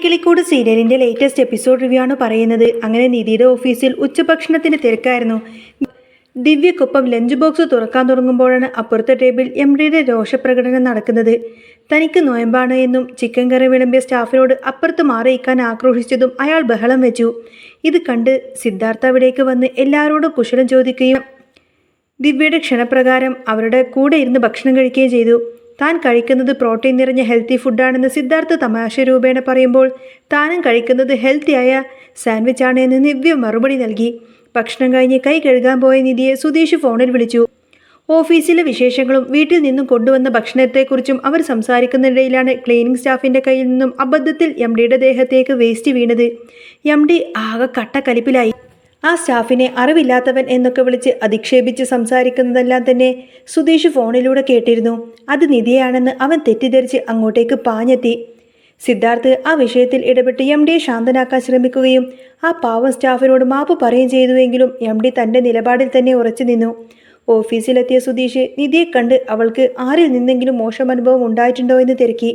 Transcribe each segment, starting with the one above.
കിളിക്കൂട് സീരിയലിന്റെ latest episode review ആണ് പറയുന്നത്. അങ്ങനെ നിധിയുടെ ഓഫീസിൽ ഉച്ചഭക്ഷണത്തിന് തിരക്കായിരുന്നു. ദിവ്യക്കൊപ്പം ലഞ്ച് ബോക്സ് തുറക്കാൻ തുടങ്ങുമ്പോഴാണ് അപ്പുറത്തെ ടേബിൾ എംഡിയുടെ രോഷപ്രകടനം നടക്കുന്നത്. തനിക്ക് നോയമ്പാണ് എന്നും ചിക്കൻ കറി വിളമ്പിയ സ്റ്റാഫിനോട് അപ്പുറത്ത് മാറിയിക്കാൻ ആക്രോശിച്ചതും അയാൾ ബഹളം വെച്ചു. ഇത് കണ്ട് സിദ്ധാർത്ഥ അവിടേക്ക് വന്ന് എല്ലാവരോടും കുശലം ചോദിക്കുകയും ദിവ്യയുടെ ക്ഷണപ്രകാരം അവരുടെ കൂടെ ഇരുന്ന് ഭക്ഷണം കഴിക്കുകയും ചെയ്തു. താൻ കഴിക്കുന്നത് പ്രോട്ടീൻ നിറഞ്ഞ ഹെൽത്തി ഫുഡാണെന്ന് സിദ്ധാർത്ഥ തമാശ രൂപേണ പറയുമ്പോൾ താനും കഴിക്കുന്നത് ഹെൽത്തിയായ സാൻഡ്വിച്ചാണ് എന്ന് ദിവ്യ മറുപടി നൽകി. ഭക്ഷണം കഴിഞ്ഞ് കൈ കഴുകാൻ പോയ നിധിയെ സുധീഷ് ഫോണിൽ വിളിച്ചു. ഓഫീസിലെ വിശേഷങ്ങളും വീട്ടിൽ നിന്നും കൊണ്ടുവന്ന ഭക്ഷണത്തെക്കുറിച്ചും അവർ സംസാരിക്കുന്നതിനിടയിലാണ് ക്ലീനിങ് സ്റ്റാഫിൻ്റെ കയ്യിൽ നിന്നും അബദ്ധത്തിൽ എംഡിയുടെ ദേഹത്തേക്ക് വേസ്റ്റ് വീണത്. എംഡി ആകെ കട്ടക്കലിപ്പിലായി. ആ സ്റ്റാഫിനെ അറിവില്ലാത്തവൻ എന്നൊക്കെ വിളിച്ച് അധിക്ഷേപിച്ച് സംസാരിക്കുന്നതെല്ലാം തന്നെ സുധീഷ് ഫോണിലൂടെ കേട്ടിരുന്നു. അത് നിധിയാണെന്ന് അവൻ തെറ്റിദ്ധരിച്ച് അങ്ങോട്ടേക്ക് പാഞ്ഞെത്തി. സിദ്ധാർത്ഥ് ആ വിഷയത്തിൽ ഇടപെട്ട് എംഡിയെ ശാന്തനാക്കാൻ ശ്രമിക്കുകയും ആ പാവം സ്റ്റാഫിനോട് മാപ്പ് പറയുകയും ചെയ്തുവെങ്കിലും എംഡി തൻ്റെ നിലപാടിൽ തന്നെ ഉറച്ചു നിന്നു. ഓഫീസിലെത്തിയ സുധീഷ് നിധിയെ കണ്ട് അവൾക്ക് ആരിൽ നിന്നെങ്കിലും മോശം അനുഭവം ഉണ്ടായിട്ടുണ്ടോ എന്ന് തിരക്കി.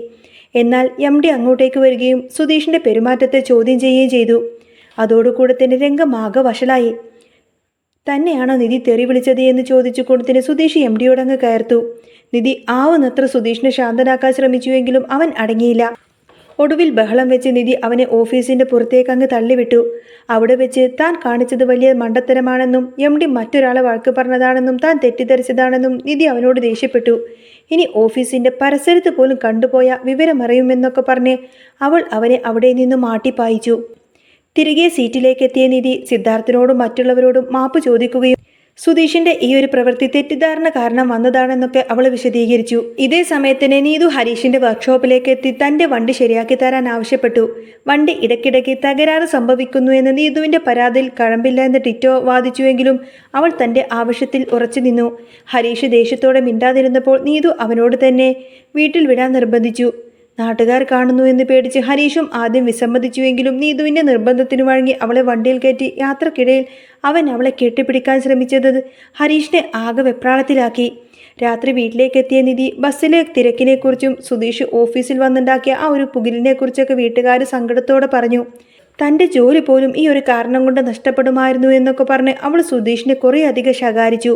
എന്നാൽ എംഡി അങ്ങോട്ടേക്ക് വരികയും സുധീഷിൻ്റെ പെരുമാറ്റത്തെ ചോദ്യം ചെയ്യുകയും ചെയ്തു. അതോടുകൂടെ തന്നെ രംഗം ആകെ വഷളായി. തന്നെയാണോ നിധി തെറി വിളിച്ചത് എന്ന് ചോദിച്ചുകൊണ്ട് തന്നെ സുധീഷ് എംഡിയോടങ്ങ് കയർത്തു. നിധി ആവുന്നത്ര സുധീഷിനെ ശാന്തനാക്കാൻ ശ്രമിച്ചുവെങ്കിലും അവൻ അടങ്ങിയില്ല. ഒടുവിൽ ബഹളം വെച്ച് നിധി അവനെ ഓഫീസിൻ്റെ പുറത്തേക്ക് അങ്ങ് തള്ളിവിട്ടു. അവിടെ വെച്ച് താൻ കാണിച്ചത് വലിയ മണ്ടത്തരമാണെന്നും എംഡി മറ്റൊരാളെ വഴക്ക് പറഞ്ഞതാണെന്നും താൻ തെറ്റിദ്ധരിച്ചതാണെന്നും നിധി അവനോട് ദേഷ്യപ്പെട്ടു. ഇനി ഓഫീസിൻ്റെ പരിസരത്ത് പോലും കണ്ടുപോയ വിവരമറിയുമെന്നൊക്കെ പറഞ്ഞ് അവൾ അവനെ അവിടെ നിന്നും മാട്ടിപ്പായിച്ചു. തിരികെ സീറ്റിലേക്ക് എത്തിയ നിധി സിദ്ധാർത്ഥിനോടും മറ്റുള്ളവരോടും മാപ്പ് ചോദിക്കുകയും സുധീഷിന്റെ ഈ ഒരു പ്രവൃത്തി തെറ്റിദ്ധാരണ കാരണം വന്നതാണെന്നൊക്കെ അവൾ വിശദീകരിച്ചു. ഇതേ സമയത്തിന് നീതു ഹരീഷിന്റെ വർക്ക്ഷോപ്പിലേക്ക് എത്തി തന്റെ വണ്ടി ശരിയാക്കി തരാൻ ആവശ്യപ്പെട്ടു. വണ്ടി ഇടയ്ക്കിടയ്ക്ക് തകരാറ് സംഭവിക്കുന്നു എന്ന് നീതുവിന്റെ പരാതിയിൽ കഴമ്പില്ല എന്ന് ടിറ്റോ വാദിച്ചുവെങ്കിലും അവൾ തന്റെ ആവശ്യത്തിൽ ഉറച്ചു നിന്നു. ഹരീഷ് ദേഷ്യത്തോടെ മിണ്ടാതിരുന്നപ്പോൾ നീതു അവനോട് തന്നെ വീട്ടിൽ വിടാൻ നിർബന്ധിച്ചു. നാട്ടുകാർ കാണുന്നു എന്ന് പേടിച്ച് ഹരീഷും ആദ്യം വിസമ്മതിച്ചുവെങ്കിലും നീതുവിൻ്റെ നിർബന്ധത്തിനു വഴങ്ങി അവളെ വണ്ടിയിൽ കയറ്റി യാത്രക്കിടയിൽ അവൻ അവളെ കെട്ടിപ്പിടിക്കാൻ ശ്രമിച്ചത് ഹരീഷിനെ ആകെ വെപ്രാളത്തിലാക്കി. രാത്രി വീട്ടിലേക്കെത്തിയ നിധി ബസ്സിലെ തിരക്കിനെക്കുറിച്ചും സുധീഷ് ഓഫീസിൽ വന്നുണ്ടാക്കിയ ആ ഒരു പുകിലിനെക്കുറിച്ചൊക്കെ വീട്ടുകാർ സങ്കടത്തോടെ പറഞ്ഞു. തൻ്റെ ജോലി പോലും ഈ ഒരു കാരണം കൊണ്ട് നഷ്ടപ്പെടുമായിരുന്നു എന്നൊക്കെ പറഞ്ഞ് അവൾ സുധീഷിനെ കുറേ അധികം ശകാരിച്ചു.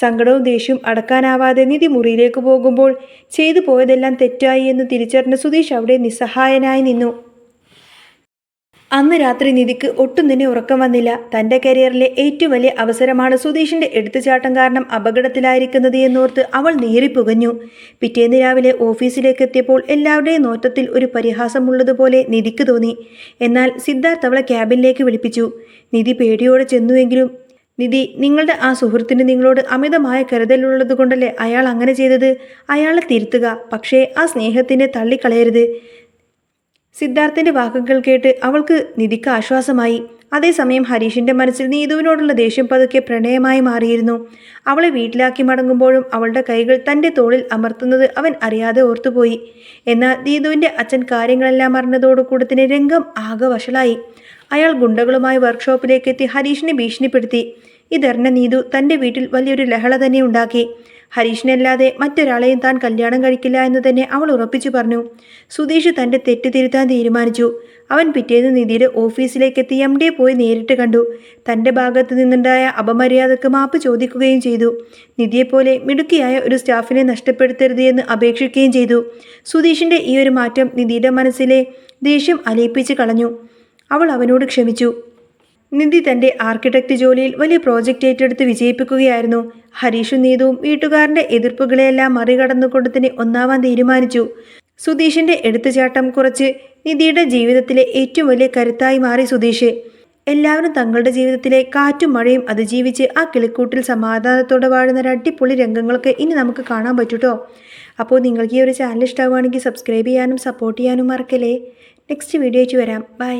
സങ്കടവും ദേഷ്യവും അടക്കാനാവാതെ നിധി മുറിയിലേക്ക് പോകുമ്പോൾ ചെയ്തു പോയതെല്ലാം തെറ്റായി എന്ന് തിരിച്ചറിഞ്ഞ സുധീഷ് അവിടെ നിസ്സഹായനായി നിന്നു. അന്ന് രാത്രി നിധിക്ക് ഒട്ടും തന്നെ ഉറക്കം വന്നില്ല. തൻ്റെ കരിയറിലെ ഏറ്റവും വലിയ അവസരമാണ് സുധീഷിൻ്റെ എടുത്തുചാട്ടം കാരണം അപകടത്തിലായിരിക്കുന്നത് എന്നോർത്ത് അവൾ നീറിപ്പുകഞ്ഞു. പിറ്റേന്ന് രാവിലെ ഓഫീസിലേക്ക് എത്തിയപ്പോൾ എല്ലാവരുടെയും നോട്ടത്തിൽ ഒരു പരിഹാസമുള്ളതുപോലെ നിധിക്ക് തോന്നി. എന്നാൽ സിദ്ധാർത്ഥ് അവളെ ക്യാബിനിലേക്ക് വിളിപ്പിച്ചു. നിധി പേടിയോടെ ചെന്നുവെങ്കിലും നിധി, നിങ്ങളുടെ ആ സുഹൃത്തിന് നിങ്ങളോട് അമിതമായ കരുതലുള്ളത് കൊണ്ടല്ലേ അയാൾ അങ്ങനെ ചെയ്തത്. അയാളെ തിരുത്തുക, പക്ഷേ ആ സ്നേഹത്തിനെ തള്ളിക്കളയരുത്. സിദ്ധാർത്ഥിൻ്റെ വാക്കുകൾ കേട്ട് അവൾക്ക് നിധിക്ക് ആശ്വാസമായി. അതേസമയം ഹരീഷിൻ്റെ മനസ്സിൽ നീതുവിനോടുള്ള ദേഷ്യം പതുക്കെ പ്രണയമായി മാറിയിരുന്നു. അവളെ വീട്ടിലാക്കി മടങ്ങുമ്പോഴും അവളുടെ കൈകൾ തൻ്റെ തോളിൽ അമർത്തുന്നത് അവൻ അറിയാതെ ഓർത്തുപോയി. എന്നാൽ നീതുവിൻ്റെ അച്ഛൻ കാര്യങ്ങളെല്ലാം അറിഞ്ഞതോടുകൂടെ തന്നെ രംഗം ആകെ വഷളായി. അയാൾ ഗുണ്ടകളുമായി വർക്ക്ഷോപ്പിലേക്ക് എത്തി ഹരീഷിനെ ഭീഷണിപ്പെടുത്തി. ഇതറിഞ്ഞ നീതു തൻ്റെ വീട്ടിൽ വലിയൊരു ലഹള തന്നെ ഉണ്ടാക്കി. ഹരീഷിനല്ലാതെ മറ്റൊരാളെയും താൻ കല്യാണം കഴിക്കില്ല എന്ന് തന്നെ അവൾ ഉറപ്പിച്ചു പറഞ്ഞു. സുധീഷ് തൻ്റെ തെറ്റ് തിരുത്താൻ തീരുമാനിച്ചു. അവൻ പിറ്റേന്ന് നിധിയുടെ ഓഫീസിലേക്കെത്തി എംഡിയെ പോയി നേരിട്ട് കണ്ടു. തൻ്റെ ഭാഗത്ത് നിന്നുണ്ടായ അപമര്യാദക്ക് മാപ്പ് ചോദിക്കുകയും ചെയ്തു. നിധിയെപ്പോലെ മിടുക്കിയായ ഒരു സ്റ്റാഫിനെ നഷ്ടപ്പെടുത്തരുത് എന്ന് അപേക്ഷിക്കുകയും ചെയ്തു. സുധീഷിൻ്റെ ഈ ഒരു മാറ്റം നിധിയുടെ മനസ്സിലെ ദേഷ്യം അലിയിപ്പിച്ച് കളഞ്ഞു. അവൾ അവനോട് ക്ഷമിച്ചു. നിധി തൻ്റെ ആർക്കിടെക്ട് ജോലിയിൽ വലിയ പ്രോജക്റ്റ് ഏറ്റെടുത്ത് വിജയിപ്പിക്കുകയായിരുന്നു. ഹരീഷും നീതുവും വീട്ടുകാരൻ്റെ എതിർപ്പുകളെല്ലാം മറികടന്നുകൊണ്ട് തന്നെ ഒന്നാവാൻ തീരുമാനിച്ചു. സുധീഷിൻ്റെ എടുത്തുചാട്ടം കുറച്ച് നിധിയുടെ ജീവിതത്തിലെ ഏറ്റവും വലിയ കരുത്തായി മാറി സുധീഷ്. എല്ലാവരും തങ്ങളുടെ ജീവിതത്തിലെ കാറ്റും മഴയും അതിജീവിച്ച് ആ കിളിക്കൂട്ടിൽ സമാധാനത്തോടെ വാഴുന്ന അടിപൊളി രംഗങ്ങളൊക്കെ ഇനി നമുക്ക് കാണാൻ പറ്റൂട്ടോ. അപ്പോൾ നിങ്ങൾക്ക് ഈ ഒരു ചാനൽ ഇഷ്ടമാവുകയാണെങ്കിൽ സബ്സ്ക്രൈബ് ചെയ്യാനും സപ്പോർട്ട് ചെയ്യാനും മറക്കല്ലേ. നെക്സ്റ്റ് വീഡിയോ ആയിട്ട് വരാം. ബൈ.